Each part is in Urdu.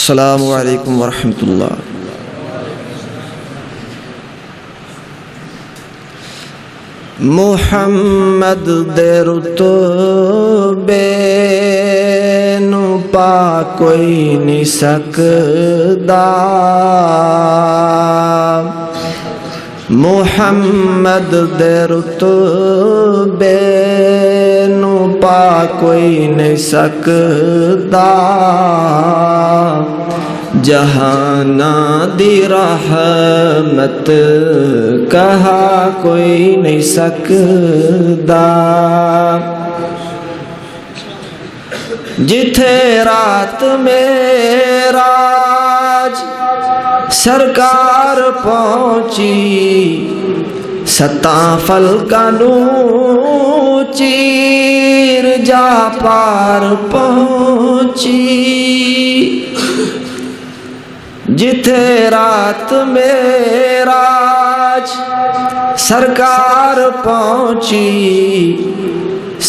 السلام علیکم ورحمۃ اللہ۔ محمد دے رتبے نو پا کوئی نہیں سکدا، محمد دے رتبے نو پا کوئی نہیں سکدا، جہاناں دی رحمت کہا کوئی نہیں سکدا، جتھے رات معراج سرکار پہنچی، ستاں فلکاں نوں چیر جا پار پہنچی، جتھے رات معراج سرکار پہنچی،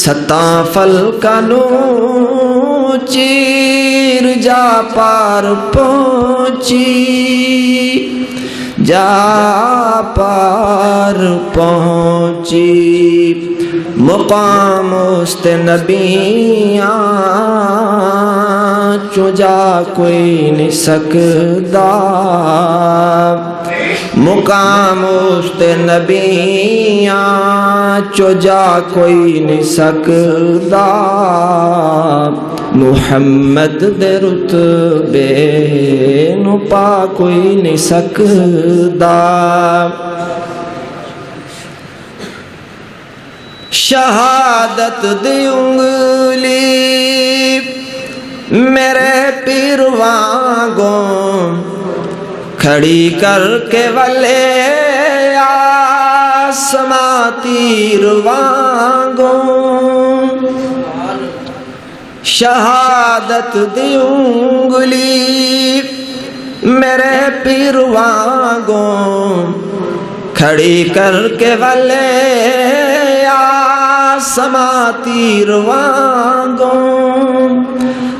ستاں فلکاں نوں چیر جا پار پہنچی، جا پار پہنچی، مقام است نبیاں چو جا کوئی نہیں سکدا، مقام است نبیاں چو جا کوئی نہیں سکدا، محمد دے رتبے نو پا کوئی نہیں سکدا، شہادت دی انگلی میرے پیر وانگوں کھڑی کر کے ولے آسماں تیر وانگوں، شہادت دی انگلی میرے پیر وانگوں کھڑی کر کے ولے آسماں تیر وانگوں،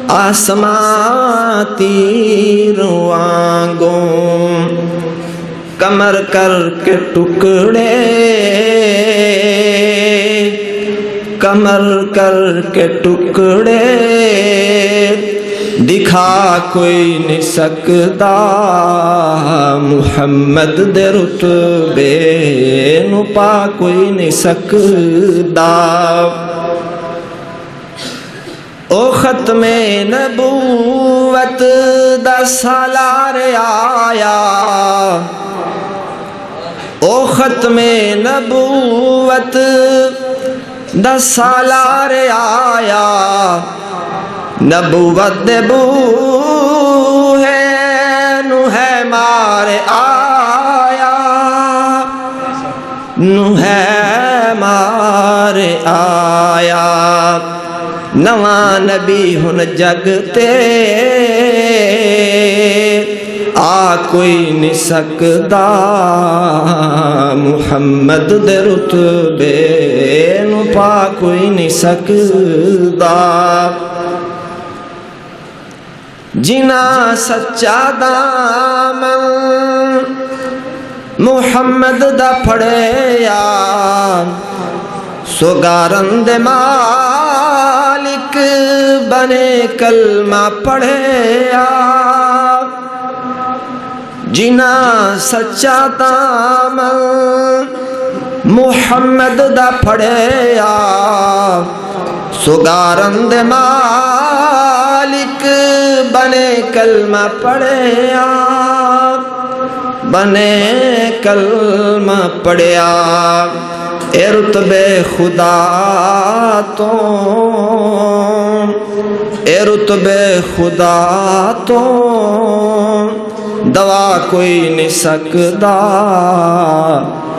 آسماں تیر وانگوں، کمر کر کے ٹکڑے، کمر کر کے ٹکڑے، دکھا کوئی نہیں سکدا، محمد دے رتبے نو پا کوئی نہیں سکدا، او ختم نبوت دا سالار آیا، او ختم نبوت دا سالار آیا، نبوت دے بوہے نو ہے مار آیا، نو ہے مار آیا، نواں نبی ہن جگ تے آ کوئی نہیں سکدا، محمد دے رتبے نو پا کوئی نہیں سکدا، جنا سچا دامن محمد دا پھڑیا، سوگارن دے مالک بنے کلمہ پڑھیا، جنا سچا دامن محمد دا پھڑیا، سوگارن دے مالک بنے کلمہ پڑھیا، بنے کلمہ پڑھیا، اے رتبے خدا تو، اے رتبے خدا تو دوا کوئی نہیں سکدا،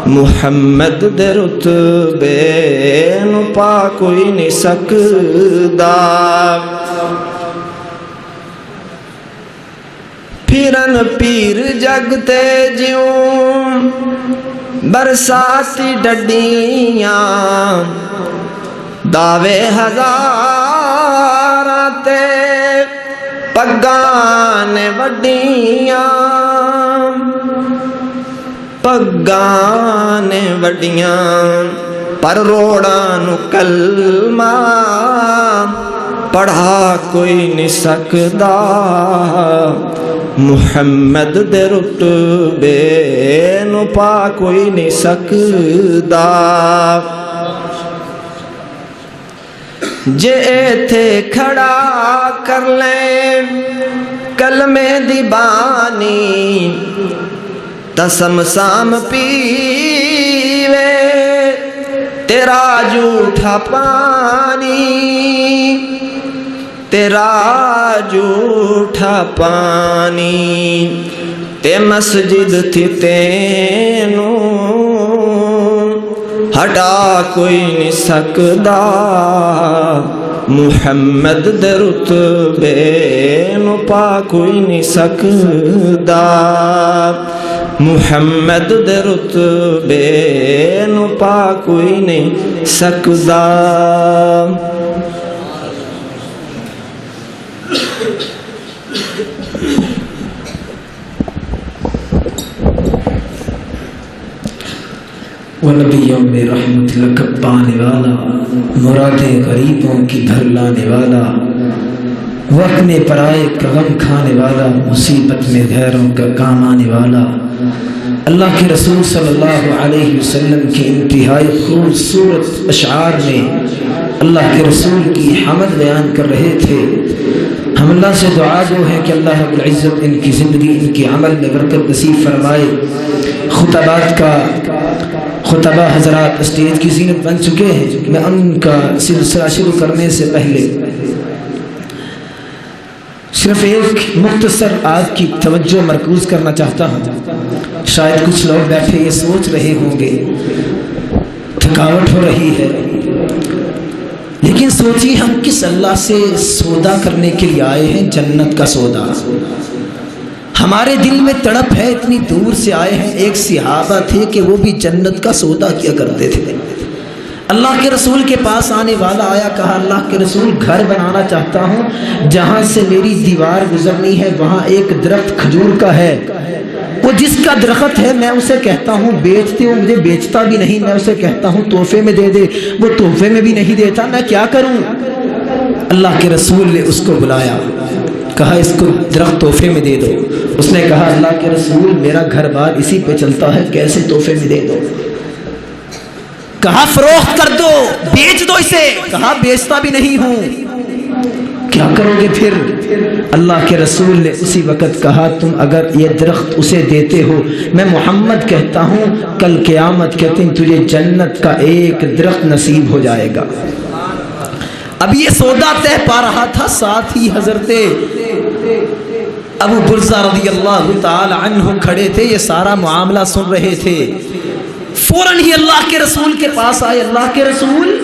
محمد دے رتبے نو پا کوئی نہیں سکدا، پھرن پیر جگتے جیوں برساتی ڈڈیاں، دعوے ہزاراں تے پگاں نے وڈیاں پگاں نے وڈیاں پر روڑاں نو کلمہ پڑھا کوئی نہیں سکدا محمد دے رتبے نو پا کوئی نہیں سکدا جے ایتھے کھڑا کر لیں کلمے دی بانی تسم سام پیوے تیرا جھوٹا پانی تیرا جھوٹا پانی تے مسجد تھی تینوں ہٹا کوئی نہیں سکدا محمد دے رتبے نو پا کوئی نہیں سکدا محمد دے رتبے نو پا کوئی نہیں سکدا ونبیوں میں رحمت لقب پانے والا مرادیں غریبوں کی بھر لانے والا وقت میں پرائے کا غم کھانے والا مصیبت میں غیروں کا کام آنے والا اللہ کے رسول صلی اللہ علیہ وسلم کی انتہائی خوبصورت اشعار میں اللہ کے رسول کی حمد بیان کر رہے تھے۔ ہم اللہ سے دعا جو ہے کہ اللہ رب العزت ان کی زندگی ان کے عمل میں برکت نصیب فرمائے۔ خطبہ حضرات اسٹیج کی زینت بن چکے ہیں، میں ان کا سلسلہ شروع کرنے سے پہلے صرف ایک مختصر آپ کی توجہ مرکوز کرنا چاہتا ہوں۔ شاید کچھ لوگ بیٹھے یہ سوچ رہے ہوں گے تھکاوٹ ہو رہی ہے، لیکن سوچیے ہم کس اللہ سے سودا کرنے کے لیے آئے ہیں؟ جنت کا سودا۔ ہمارے دل میں تڑپ ہے، اتنی دور سے آئے ہیں۔ ایک صحابہ تھے کہ وہ بھی جنت کا سودا کیا کرتے تھے۔ اللہ کے رسول کے پاس آنے والا آیا، کہا اللہ کے رسول گھر بنانا چاہتا ہوں، جہاں سے میری دیوار گزرنی ہے وہاں ایک درخت کھجور کا ہے، وہ جس کا درخت ہے میں اسے کہتا ہوں بیچتے ہوں، مجھے بیچتا بھی نہیں، میں اسے کہتا ہوں تحفے میں دے دے، وہ تحفے میں بھی نہیں دیتا، میں کیا کروں؟ اللہ کے رسول نے اس کو بلایا، کہا اس کو درخت تحفے میں دے دو۔ اس نے کہا اللہ کے رسول میرا گھر بار اسی پہ چلتا ہے، کیسے تحفے میں دے دو؟ کہا فروخت کر دو، بیچ دو اسے۔ کہا بیچتا بھی نہیں ہوں، کیا کرو گے پھر؟ اللہ کے رسول نے اسی وقت کہا تم اگر یہ درخت اسے دیتے ہو، میں محمد کہتا ہوں کل قیامت کے دن تجھے جنت کا ایک درخت نصیب ہو جائے گا۔ اب یہ سودا طے پا رہا تھا، ساتھ ہی حضرت ابو برزہ رضی اللہ تعالی عنہ کھڑے تھے، یہ سارا معاملہ سن رہے تھے۔ فوراً ہی اللہ کے رسول کے پاس آئے، اللہ کے رسول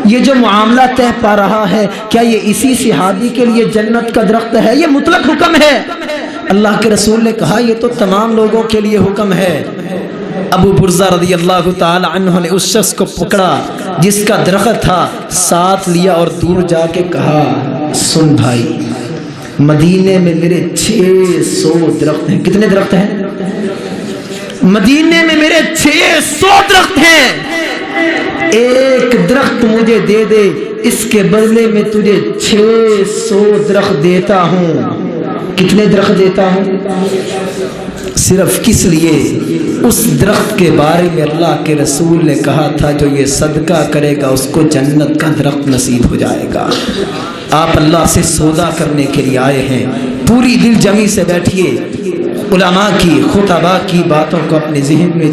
یہ جو معاملہ طے پا رہا ہے کیا یہ اسی صحابی کے لیے جنت کا درخت ہے؟ یہ مطلق حکم ہے۔ اللہ کے رسول نے کہا یہ تو تمام لوگوں کے لیے حکم ہے۔ ابو برزہ رضی اللہ تعالی عنہ نے اس شخص کو پکڑا جس کا درخت تھا، ساتھ لیا اور دور جا کے کہا سن بھائی، مدینے میں میرے 600 درخت ہیں۔ کتنے درخت ہیں؟ مدینے میں میرے 600 درخت ہیں، ایک درخت مجھے دے دے، اس کے بدلے میں تجھے 600 درخت دیتا ہوں۔ کتنے درخت دیتا ہوں؟ صرف کس لیے؟ اس درخت کے بارے میں اللہ کے رسول نے کہا تھا جو یہ صدقہ کرے گا اس کو جنت کا درخت نصیب ہو جائے گا۔ آپ اللہ سے سودا کرنے کے لیے آئے ہیں، پوری دل جمی سے بیٹھیے، علماء کی خطباء کی باتوں کو اپنے ذہن میں